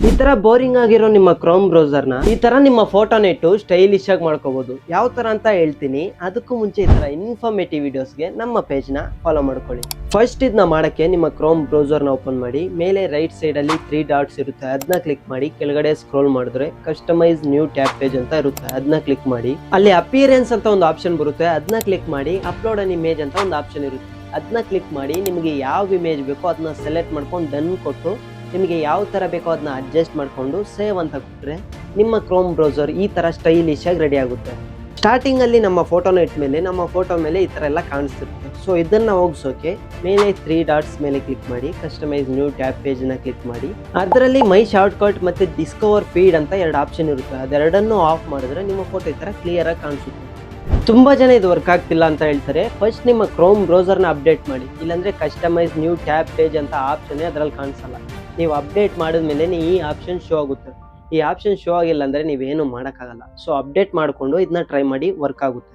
ಈ ತರ ಬೋರಿಂಗ್ ಆಗಿರೋ ನಿಮ್ಮ ಕ್ರೋಮ್ ಬ್ರೌಸರ್ ನ ಈ ತರ ನಿಮ್ಮ ಫೋಟೋನ ಇಟ್ಟು ಸ್ಟೈಲಿಶ್ ಆಗಿ ಮಾಡ್ಕೋಬಹುದು. ಯಾವ ತರ ಅಂತ ಹೇಳ್ತೀನಿ. ಅದಕ್ಕೂ ಮುಂಚೆ ಈ ತರ ಇನ್ಫಾರ್ಮೇಟಿವ್ ವಿಡಿಯೋಸ್ಗೆ ನಮ್ಮ ಪೇಜ್ ನ ಫಾಲೋ ಮಾಡ್ಕೊಳ್ಳಿ. ಫಸ್ಟ್ ಇದನ್ನ ಮಾಡಕ್ಕೆ ನಿಮ್ಮ ಕ್ರೋಮ್ ಬ್ರೌಸರ್ ನ ಓಪನ್ ಮಾಡಿ. ಮೇಲೆ ರೈಟ್ ಸೈಡ್ ಅಲ್ಲಿ 3 ಡಾಟ್ಸ್ ಇರುತ್ತೆ, ಅದನ್ನ ಕ್ಲಿಕ್ ಮಾಡಿ. ಕೆಳಗಡೆ ಸ್ಕ್ರೋಲ್ ಮಾಡಿದ್ರೆ ಕಸ್ಟಮೈಸ್ ನ್ಯೂ ಟ್ಯಾಬ್ ಪೇಜ್ ಅಂತ ಇರುತ್ತೆ, ಅದನ್ನ ಕ್ಲಿಕ್ ಮಾಡಿ. ಅಲ್ಲಿ ಅಪಿಯರೆನ್ಸ್ ಅಂತ ಒಂದು ಆಪ್ಷನ್ ಬರುತ್ತೆ, ಅದನ್ನ ಕ್ಲಿಕ್ ಮಾಡಿ. ಅಪ್ಲೋಡ್ ಅನ್ ಇಮೇಜ್ ಅಂತ ಒಂದು ಆಪ್ಷನ್ ಇರುತ್ತೆ, ಅದನ್ನ ಕ್ಲಿಕ್ ಮಾಡಿ. ನಿಮಗೆ ಯಾವ ಇಮೇಜ್ ಬೇಕೋ ಅದನ್ನ ಸೆಲೆಕ್ಟ್ ಮಾಡ್ಕೊಂಡು ಡನ್ ಕೊಟ್ಟು ನಿಮಗೆ ಯಾವ ತರ ಬೇಕೋ ಅದನ್ನ ಅಡ್ಜಸ್ಟ್ ಮಾಡ್ಕೊಂಡು ಸೇವ್ ಅಂತ ಕೊಟ್ಟರೆ ನಿಮ್ಮ ಕ್ರೋಮ್ ಬ್ರೌಸರ್ ಈ ತರ ಸ್ಟೈಲಿಶ್ ಆಗಿ ರೆಡಿ ಆಗುತ್ತೆ. ಸ್ಟಾರ್ಟಿಂಗ್ ಅಲ್ಲಿ ನಮ್ಮ ಫೋಟೋನ ಇಟ್ಮೇಲೆ ನಮ್ಮ ಫೋಟೋ ಮೇಲೆ ಈ ತರ ಎಲ್ಲ ಕಾಣಿಸ್ತಿರುತ್ತೆ. ಸೊ ಇದನ್ನ ಹೋಗ್ಸೋಕೆ ಮೇಲೆ 3 ಡಾಟ್ಸ್ ಮೇಲೆ ಕ್ಲಿಕ್ ಮಾಡಿ. ಕಸ್ಟಮೈಸ್ ನ್ಯೂ ಟ್ಯಾಬ್ ಪೇಜ್ ನ ಕ್ಲಿಕ್ ಮಾಡಿ. ಅದರಲ್ಲಿ ಮೈ ಶಾರ್ಟ್ ಕಟ್ ಮತ್ತೆ ಡಿಸ್ಕವರ್ ಫೀಡ್ ಅಂತ 2 ಆಪ್ಷನ್ ಇರುತ್ತೆ, ಅದೆರಡನ್ನು ಆಫ್ ಮಾಡಿದ್ರೆ ನಿಮ್ಮ ಫೋಟೋ ಈ ತರ ಕ್ಲಿಯರ್ ಆಗಿ ಕಾಣಿಸುತ್ತೆ. ತುಂಬಾ ಜನ ಇದು ವರ್ಕ್ ಆಗ್ತಿಲ್ಲ ಅಂತ ಹೇಳ್ತಾರೆ. ಫಸ್ಟ್ ನಿಮ್ಮ ಕ್ರೋಮ್ ಬ್ರೌಸರ್ ನ ಅಪ್ಡೇಟ್ ಮಾಡಿ, ಇಲ್ಲಾಂದ್ರೆ ಕಸ್ಟಮೈಸ್ ನ್ಯೂ ಟ್ಯಾಬ್ ಪೇಜ್ ಅಂತ ಆಪ್ಷನ್ ಅದ್ರಲ್ಲಿ ಕಾಣಿಸಲ್ಲ. ನೀವು ಅಪ್ಡೇಟ್ ಮಾಡಿದ್ಮೇಲೆ ಈ ಆಪ್ಷನ್ ಶೋ ಆಗುತ್ತೆ. ಈ ಆಪ್ಷನ್ ಶೋ ಆಗಿಲ್ಲ ಅಂದ್ರೆ ನೀವೇನು ಮಾಡೋಕ್ಕಾಗಲ್ಲ. ಸೊ ಅಪ್ಡೇಟ್ ಮಾಡಿಕೊಂಡು ಇದನ್ನ ಟ್ರೈ ಮಾಡಿ, ವರ್ಕ್ ಆಗುತ್ತೆ.